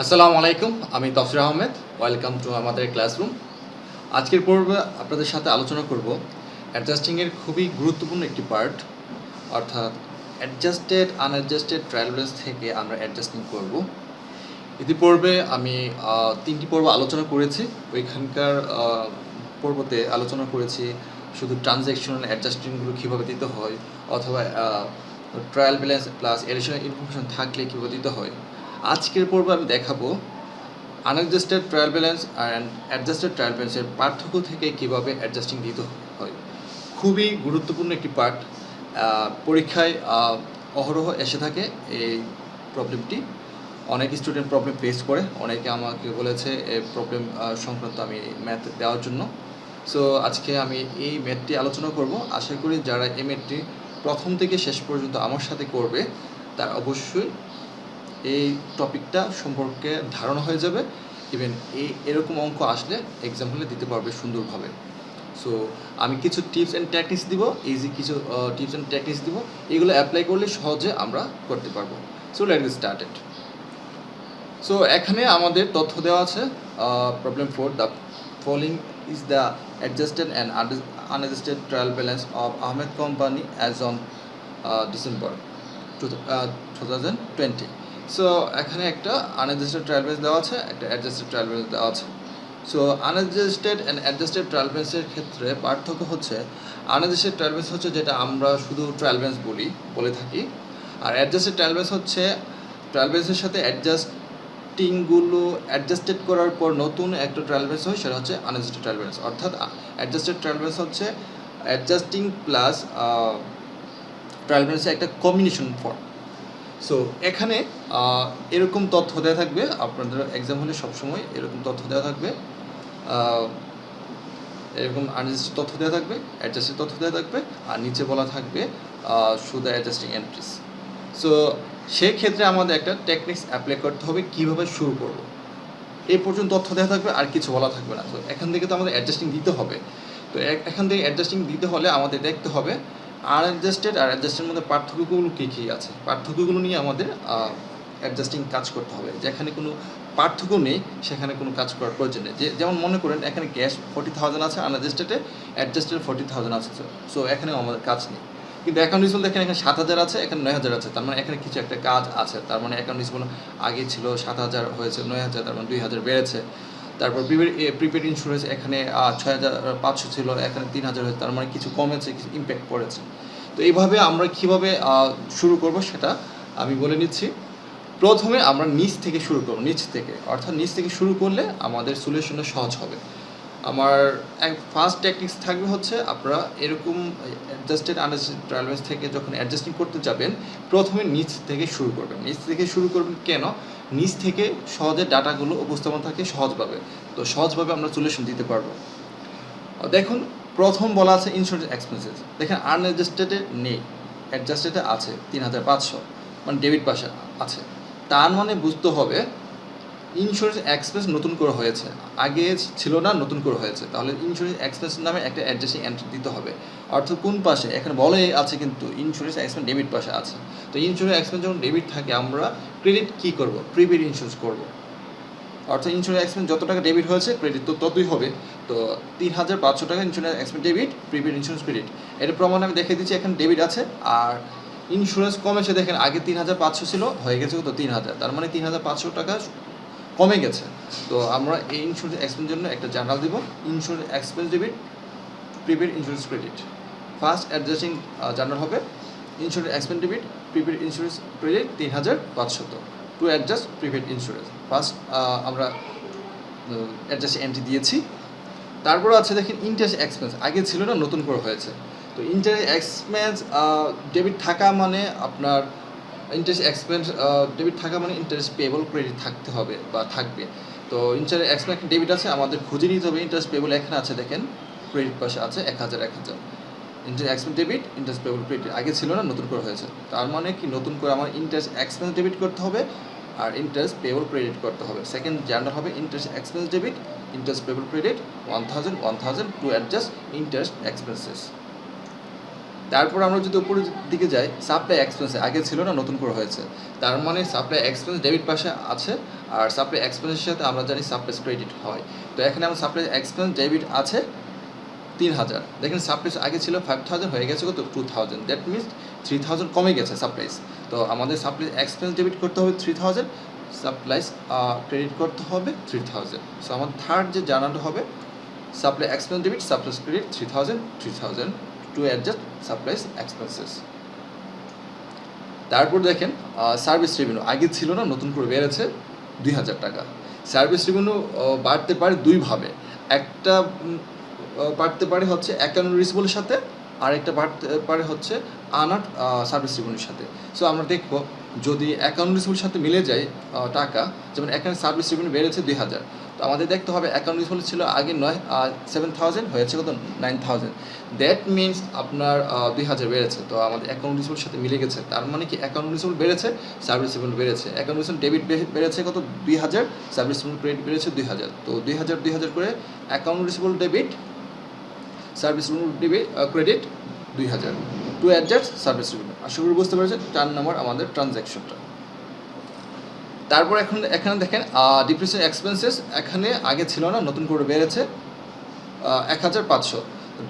আসসালামু আলাইকুম, আমি তফসির আহমেদ। ওয়েলকাম টু আমাদের ক্লাসরুম। আজকের পর্বে আপনাদের সাথে আলোচনা করব অ্যাডজাস্টিংয়ের খুবই গুরুত্বপূর্ণ একটি পার্ট, অর্থাৎ অ্যাডজাস্টেড আনঅ্যাডজাস্টেড ট্রায়াল ব্যালেন্স থেকে আমরা অ্যাডজাস্টিং করব। ইতিপূর্বে আমি তিনটি পর্ব আলোচনা করেছি। ওইখানকার পর্বতে আলোচনা করেছি শুধু ট্রানজ্যাকশনাল অ্যাডজাস্টিংগুলো কীভাবে দিতে হয়, অথবা trial balance plus additional information থাকলে কীভাবে দিতে হয়। আজকের পর্বে আমি দেখাবো unadjusted trial balance and adjusted trial ব্যালেন্সের পার্থক্য থেকে কীভাবে অ্যাডজাস্টিং দিতে হয়। খুবই গুরুত্বপূর্ণ একটি পার্ট, পরীক্ষায় অহরহ এসে থাকে এই প্রবলেমটি। অনেক স্টুডেন্ট প্রবলেম ফেস করে, অনেকে আমাকে বলেছে এই প্রবলেম সংক্রান্ত আমি ম্যাথ দেওয়ার জন্য। সো আজকে আমি এই ম্যাথটি আলোচনা করব। আশা করি যারা এই ম্যাথটি প্রথম থেকে শেষ পর্যন্ত আমার সাথে করবে তার অবশ্যই এই টপিকটা সম্পর্কে ধারণা হয়ে যাবে। ইভেন এরকম অঙ্ক আসলে এক্সাম হলে দিতে পারবে সুন্দরভাবে। সো আমি কিছু টিপস অ্যান্ড টেকনিক্স দিব, ইজি কিছু টিপস অ্যান্ড টেকনিক্স দিব, এগুলো অ্যাপ্লাই করলে সহজে আমরা করতে পারবো। So let's get started. So এখানে আমাদের তথ্য দেওয়া আছে problem 4, the following is the adjusted and unadjusted trial balance of Ahmed company as on December 2020। So এখানে একটা আনঅ্যাডজাস্টেড ট্রায়াল ব্যালেন্স দেওয়া আছে, একটা অ্যাডজাস্টেড ট্রায়াল ব্যালেন্স দেওয়া আছে। সো আনঅ্যাডজাস্টেড অ্যান্ড অ্যাডজাস্টেড ট্রায়াল ব্যালেন্সের ক্ষেত্রে পার্থক্য হচ্ছে, আনঅ্যাডজাস্টেড ট্রায়াল ব্যালেন্স হচ্ছে যেটা আমরা শুধু ট্রায়াল ব্যালেন্স বলে থাকি, আর অ্যাডজাস্টেড ট্রায়াল ব্যালেন্স হচ্ছে ট্রায়াল ব্যালেন্সের সাথে অ্যাডজাস্টিংগুলো অ্যাডজাস্টেড করার পর নতুন একটা ট্রায়াল ব্যালেন্স হয়, সেটা হচ্ছে আনঅ্যাডজাস্টেড ট্রায়াল ব্যালেন্স। অর্থাৎ অ্যাডজাস্টেড ট্রায়াল ব্যালেন্স হচ্ছে অ্যাডজাস্টিং প্লাস ট্রায়াল ব্যালেন্সের একটা কম্বিনেশন ফর্ম। সো এখানে এরকম তথ্য দেওয়া থাকবে, আপনাদের এক্সাম হলে সবসময় এরকম তথ্য দেওয়া থাকবে, এরকম আনঅ্যাডজাস্টেড তথ্য দেওয়া থাকবে, অ্যাডজাস্টেড তথ্য দেওয়া থাকবে, আর নিচে বলা থাকবে show the adjusting entries. So সেক্ষেত্রে আমাদের একটা টেকনিক্স অ্যাপ্লাই করতে হবে কীভাবে শুরু করব। এই পর্যন্ত তথ্য দেওয়া থাকবে, আর কিছু বলা থাকবে না। তো এখান থেকে তো আমাদের অ্যাডজাস্টিং দিতে হবে। তো এখান থেকে অ্যাডজাস্টিং দিতে হলে আমাদের দেখতে হবে আনঅ্যাডজাস্টেড আর অ্যাডজাস্টের মধ্যে পার্থক্যগুলো কী কী আছে। পার্থক্যগুলো নিয়ে আমাদের অ্যাডজাস্টিং কাজ করতে হবে। যেখানে কোনো পার্থক্য নেই সেখানে কোনো কাজ করার প্রয়োজন নেই। যেমন মনে করেন এখানে গ্যাস 40,000 আছে, আনঅ্যাডজাস্টেডে অ্যাডজাস্টেড 40,000 আছে। সো এখানেও আমাদের কাজ নেই। কিন্তু অ্যাকাউন্ট রিসিভেবল দেখেন এখানে 7,000 আছে, এখানে 9,000 আছে, তার মানে এখানে কিছু একটা কাজ আছে। তার মানে অ্যাকাউন্ট রিসিভেবল আগে ছিল 7,000 হয়েছে 9,000, তার মানে 2,000 বেড়েছে। তারপর প্রিপেড ইন্স্যুরেন্স এখানে 6,500 ছিল, এখানে 3,000 হয়েছে, তার মানে কিছু কমেছে, কিছু ইম্প্যাক্ট পড়েছে। তো এইভাবে আমরা কীভাবে শুরু করব সেটা আমি বলে নিচ্ছি। প্রথমে আমরা নিচ থেকে শুরু করব, নিচ থেকে, অর্থাৎ নিচ থেকে শুরু করলে আমাদের সলিউশনটা সহজ হবে। আমার ফার্স্ট টেকনিক্স থাকবে হচ্ছে, আপনারা এরকম অ্যাডজাস্টেড আনঅ্যাডজাস্টেড ট্রায়াল ব্যালেন্স থেকে যখন অ্যাডজাস্টিং করতে যাবেন প্রথমে নিচ থেকে শুরু করবেন। নিচ থেকে শুরু করবেন কেন? নিচ থেকে সহজে ডাটাগুলো উপস্থাপন থাকে সহজভাবে, তো সহজভাবে আমরা সলিউশন দিতে পারবো। দেখুন প্রথম বলা আছে ইন্স্যুরেন্স এক্সপেন্সেস, দেখেন আনঅ্যাডজাস্টেডে নেই, অ্যাডজাস্টেডে আছে 3,500, মানে ডেবিট পাশে আছে। তার মানে বুঝতে হবে ইন্স্যুরেন্স এক্সপেন্স নতুন করে হয়েছে, আগে ছিল না, নতুন করে হয়েছে। তাহলে ইন্স্যুরেন্স এক্সপেন্স নামে একটা অ্যাডজাস্টিং এন্ট্রি দিতে হবে। অর্থাৎ কোন পাশে, এখানে বলে আছে কিন্তু ইন্স্যুরেন্স এক্সপেন্স ডেবিট পাশে আছে। তো ইন্স্যুরেন্স এক্সপেন্স যখন ডেবিট থাকে আমরা ক্রেডিট কী করব? প্রিপেড ইন্স্যুরেন্স করব। অর্থাৎ ইন্স্যুরেন্স এক্সপেন্স যত টাকা ডেবিট হয়েছে ক্রেডিট তো ততই হবে। তো 3,500 টাকা insurance expense debit, prepaid insurance credit. এটা প্রমাণ আমি দেখিয়ে দিচ্ছি, এখানে ডেবিট আছে। আর ইন্স্যুরেন্স কমেছে, দেখেন আগে 3,500 ছিল, হয়ে গেছে তো 3,000, তার মানে 3,500 টাকা কমে গেছে। তো আমরা এই ইন্স্যুরেন্স এক্সপেন্সের জন্য একটা জার্নাল দিব, insurance expense debit, prepaid insurance credit. First adjusting journal হবে insurance expense debit, prepaid insurance credit 3,500 to adjust prepaid insurance. First আমরা অ্যাডজাস্ট এন্ট্রি দিয়েছি। তারপর আছে দেখেন ইন্টারেস্ট এক্সপেন্স, আগে ছিল না, নতুন করে হয়েছে। তো ইন্টারেস্ট এক্সপেন্স ডেবিট থাকা মানে আপনার ইন্টারেস্ট এক্সপেন্স ডেবিট থাকা মানে ইন্টারেস্ট পেয়েবল ক্রেডিট থাকতে হবে বা থাকবে। তো ইন্টারেস্ট এক্সপেন্স ডেবিট আছে, আমাদের খুঁজে নিতে হবে ইন্টারেস্ট পেয়েবল এখানে আছে, দেখেন ক্রেডিট পাশে আছে 1,000 interest expense debit, interest payable credit, আগে ছিল না, নতুন করে হয়েছে। তার মানে কি নতুন করে আমার ইন্টারেস্ট এক্সপেন্স ডেবিট করতে হবে আর ইন্টারেস্ট পেয়েবল ক্রেডিট করতে হবে। সেকেন্ড জার্নাল হবে interest expense debit, interest payable credit 1,000 to adjust interest expenses. তারপর আমরা যদি উপরের দিকে যাই, সাপ্লাই এক্সপেন্স আগে ছিল না, নতুন করে হয়েছে। তার মানে সাপ্লাই এক্সপেন্স ডেবিট পাশে আছে, আর সাপ্লাই এক্সপেন্সের সাথে আমরা জানি সাপ্লাই ক্রেডিট হয়। তো এখানে আমার সাপ্লাই এক্সপেন্স ডেবিট আছে 3000। দেখেন সাপ্লাইস আগে ছিল 5000, হয়ে গেছে কত 2000। দ্যাট মিনস 3000 কমে গেছে সাপ্লাইস। তো আমাদের সাপ্লাই এক্সপেন্স ডেবিট করতে হবে 3000, সাপ্লাইস ক্রেডিট করতে হবে 3000। সো আমার থার্ড যে জার্নালটা হবে supply expense debit supplies credit 3000 to adjust supplies expenses. তারপর দেখেন সার্ভিস রেভিনিউ আগে ছিল না, নতুন করে বেড়েছে 2000 টাকা। সার্ভিস রেভিনিউ বাড়তে পারে দুইভাবে, একটা বাড়তে পারে হচ্ছে অ্যাকাউন্ট রিসিভেবলের সাথে, আর একটা বাড়তে পারে হচ্ছে আনআর্নড সার্ভিস রেভিনিউর সাথে। সো আমরা দেখব যদি অ্যাকাউন্ট রিসিভেবলের সাথে মিলে যায় টাকা, যেমন এখানে সার্ভিস রেভিনিউ বেড়েছে 2000, তো আমাদের দেখতে হবে অ্যাকাউন্ট রিসিভেবল ছিল আগে 7000, হয়েছে কত 9000। দ্যাট মিনস আপনার 2000 বেড়েছে, তো আমাদের অ্যাকাউন্ট রিসিভেবলের সাথে মিলে গেছে। তার মানে কি অ্যাকাউন্ট রিসিভেবল বেড়েছে, সার্ভিস রেভিনিউ বেড়েছে। অ্যাকাউন্ট রিসিভেবল ডেবিট বেড়েছে কত 2000, সার্ভিস রেভিনিউ ক্রেডিট বেড়েছে 2000। তো 2000 করে account receivable debit, service revenue credit 2000 to adjust service revenue. আশা করি বুঝতে পেরেছেন 4 নম্বর আমাদের ট্রানজ্যাকশনটা। তারপর এখানে দেখেন ডিপ্রিসিয়েশন এক্সপেন্সেস এখানে আগে ছিল না, নতুন করে বেড়েছে 1500।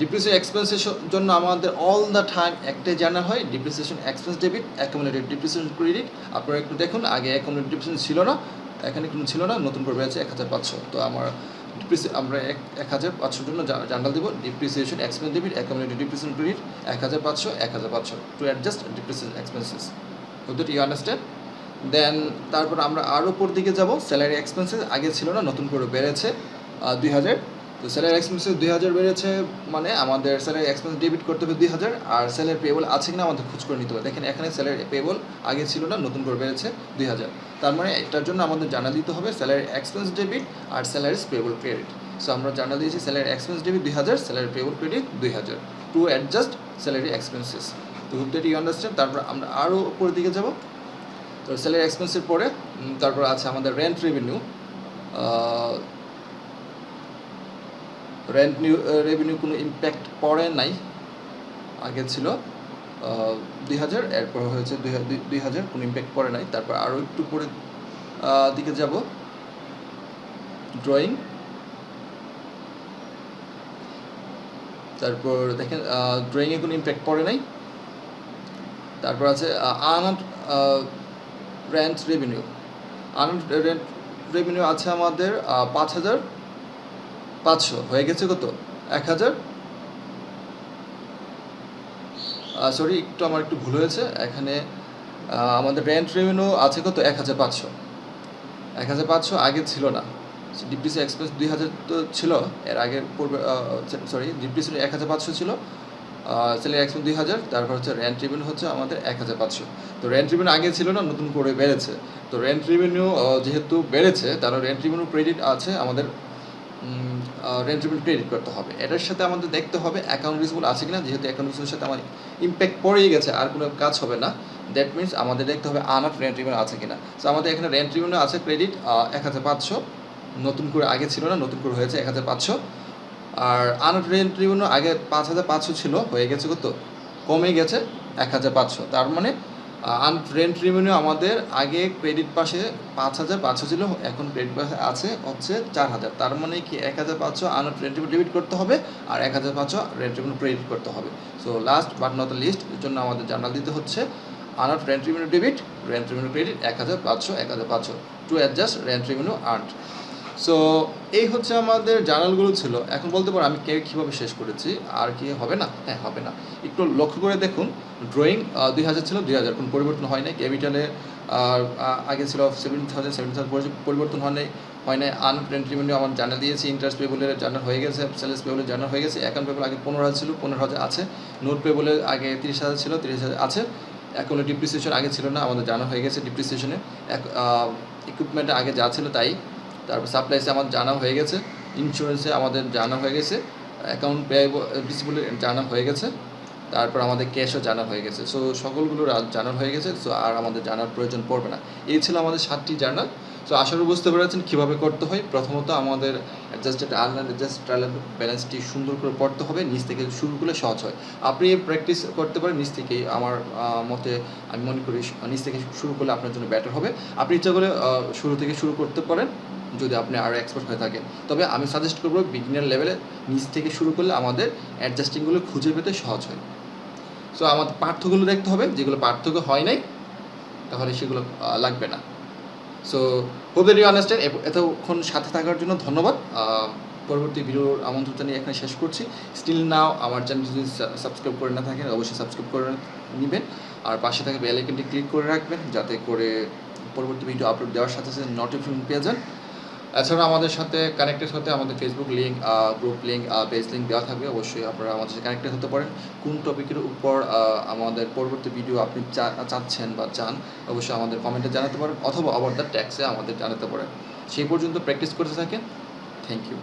ডিপ্রিসিয়েশন এক্সপেন্সের জন্য আমাদের অল দ্য টাইম একটাই জানা হয় depreciation expense debit, accumulated depreciation credit. আপনারা একটু দেখুন, আগে অ্যাকুমুলেটেড ডিপ্রিসিয়েশন ছিল না, এখানে কোনো ছিল না, নতুন করে বেড়েছে 1500। তো আমরা 1500 জন্য জানাল দিব depreciation expense debit, accumulated depreciation credit 1500 to adjust depreciation expenses. That you understand. Then তারপর আমরা আরও উপর দিকে যাব, স্যালারি এক্সপেন্সেস আগে ছিল না, নতুন করে বেড়েছে 2000। তো স্যালারি এক্সপেন্সেস 2000 বেড়েছে, মানে আমাদের স্যালারি এক্সপেন্স ডেবিট করতে হবে 2000, আর স্যালারি পেয়েবল আছে কিনা আমাদের খোঁজ করে নিতে হবে। দেখেন এখানে স্যালারি পেয়েবল আগে ছিল না, নতুন করে বেড়েছে 2000। তার মানে এটার জন্য আমাদের জানা দিতে হবে স্যালারি এক্সপেন্স ডেবিট আর স্যালারিস পেয়েবল ক্রেডিট। সো আমরা জানা দিয়েছি salary expense debit 2000, salary payable credit 2000 to adjust salary expenses. তো দ্যাট ইউ আন্ডারস্ট্যান্ড। তারপর আমরা আরও উপরের দিকে যাব। তো স্যালারি এক্সপেন্সের পরে তারপর আছে আমাদের রেন্ট রেভিনিউ। রেভিনিউ কোনো ইম্প্যাক্ট পড়ে নাই, আগে ছিল 2000, এরপর হয়েছে 2000, কোনো ইম্প্যাক্ট পড়ে নাই। তারপর আরও একটু পরে দিকে যাব, ড্রয়িং। তারপর দেখেন ড্রয়িংয়ে কোনো ইম্প্যাক্ট পড়ে নাই। তারপর আছে unearned rent revenue. Unearned rent revenue আছে আমাদের 5500, হয়ে গেছে কত 1000। সরি, আমার একটু ভুল হয়েছে এখানে। আমাদের রেন্ট রেভিনিউ আছে কত 1500 আগে ছিল না। ডিপ্রিসিয়েশন এক্সপেন্স 2000 তো ছিল, এর আগে পূর্বে সরি ডিপ্রিসিয়েশন 1500 ছিল, স্যালারি এক্সপেন্স 2000, তারপর হচ্ছে রেন্ট রেভিনিউ হচ্ছে আমাদের 1500। তো রেন্ট রেভিনিউ আগে ছিল না, নতুন করে বেড়েছে। তো রেন্ট রেভিনিউ যেহেতু বেড়েছে, তাহলে রেন্ট রেভিনিউ ক্রেডিট আছে আমাদের, রেন্ট রেভিনিউ ক্রেডিট করতে হবে। এটার সাথে আমাদের দেখতে হবে অ্যাকাউন্ট রিসিভেবল আছে কিনা, যেহেতু অ্যাকাউন্ট রিসিভেবলের সাথে আমার ইম্প্যাক্ট পড়েই গেছে, আর কোনো কাজ হবে না। দ্যাট মিনস আমাদের দেখতে হবে আনআর্নড রেন্ট রেভিনিউ আছে কিনা। সো আমাদের এখানে রেন্ট রেভিনিউ আছে ক্রেডিট 1500, নতুন করে আগে ছিল না, নতুন করে হয়েছে 1500। আর আনআর্নড রেন্ট রেভিনিউ আগে 5500 ছিল, হয়ে গেছে কত কমে গেছে 1500। তার মানে আনআর্নড রেন্ট রেভিনিউ আমাদের আগে ক্রেডিট পাশে 5500 ছিল, এখন ক্রেডিট পাশে আছে হচ্ছে 4000। তার মানে কি 1500 আনআর্নড রেন্ট রেভিনিউ ডেবিট করতে হবে, আর 1500 রেন্ট রেভিনিউ ক্রেডিট করতে হবে। So last but not the least, এর জন্য আমাদের জার্নাল দিতে হচ্ছে unearned rent revenue debit, rent revenue credit 1500 to adjust rent revenue earned. So এই হচ্ছে আমাদের জার্নালগুলো ছিল। এখন বলতে পারো আমি কীভাবে শেষ করেছি, আর কি হবে না? হ্যাঁ, হবে না। একটু লক্ষ্য করে দেখুন, ড্রয়িং 2000 ছিল 2000, কোনো পরিবর্তন হয় নাই। ক্যাপিটালে আগে ছিল 70,000 পরিবর্তন হয় নাই। আনআর্নড রেন্ট রেভিনিউ আমার জানা দিয়েছি, ইন্টারেস্ট পেবলের জানা হয়ে গেছে, সেলস পেবলের জানা হয়ে গেছে। অ্যাকাউন্ট পেবল আগে 15,000 ছিল, 15,000 আছে। নোট পেবলের আগে 30,000 ছিল, 30,000 আছে। এখন ডিপ্রিসিয়েশন আগে ছিল না, আমাদের জানা হয়ে গেছে ডিপ্রিসিয়েশনে। ইকুইপমেন্টে আগে যা ছিল তাই। তারপর সাপ্লাইসে আমাদের জানা হয়ে গেছে, ইন্স্যুরেন্সে আমাদের জানা হয়ে গেছে, অ্যাকাউন্ট পেয়েবল রিসিভেবলের জানা হয়ে গেছে, তারপর আমাদের ক্যাশও জানা হয়ে গেছে। সো সকলগুলো জানা হয়ে গেছে। সো আর আমাদের জানার প্রয়োজন পড়বে না। এই ছিল আমাদের 7টি জার্নাল। সো আশা করি বুঝতে পেরেছেন কীভাবে করতে হয়। প্রথমত আমাদের জাস্ট একটা জাস্ট ট্রায়াল ব্যালেন্সটি সুন্দর করে পড়তে হবে, নিচ থেকে শুরু করলে সহজ হয়। আপনি প্র্যাকটিস করতে পারেন নিচ থেকেই, আমার মতে আমি মনে করি নিচ থেকে শুরু করলে আপনার জন্য বেটার হবে। আপনি ইচ্ছা করলে শুরু থেকে শুরু করতে পারেন যদি আপনি আরও এক্সপার্ট হয়ে থাকেন। তবে আমি সাজেস্ট করবো বিগিনার লেভেলে নিচ থেকে শুরু করলে আমাদের অ্যাডজাস্টিংগুলো খুঁজে পেতে সহজ হয়। সো আমাদের পাঠ্যগুলো দেখতে হবে, যেগুলো পার্থক্য হয় নাই তাহলে সেগুলো লাগবে না। So hope that you understand. এতক্ষণ সাথে থাকার জন্য ধন্যবাদ। পরবর্তী ভিডিওর আমন্ত্রণ জানিয়ে এখানে শেষ করছি। স্টিল নাও আমার চ্যানেল যদি সাবস্ক্রাইব করে না থাকেন অবশ্যই সাবস্ক্রাইব করে নেবেন, আর পাশে থাকা বেল আইকনটি ক্লিক করে রাখবেন যাতে করে পরবর্তী ভিডিও আপলোড দেওয়ার সাথে সাথে নোটিফিকেশন পেয়ে যান। এছাড়া আমাদের সাথে কানেক্টেড হতে আমাদের Facebook link, group link, page link দেওয়া থাকবে, অবশ্যই আপনারা আমাদের সাথে কানেক্টেড হতে পারেন। কোন টপিকের উপর আমাদের পরবর্তী ভিডিও আপনি চাচ্ছেন বা চান অবশ্যই আমাদের কমেন্টে জানাতে পারেন, অথবা ওভার দ্য ট্যাক্সে আমাদের জানাতে পারেন। সেই পর্যন্ত প্র্যাকটিস করতে থাকেন। Thank you.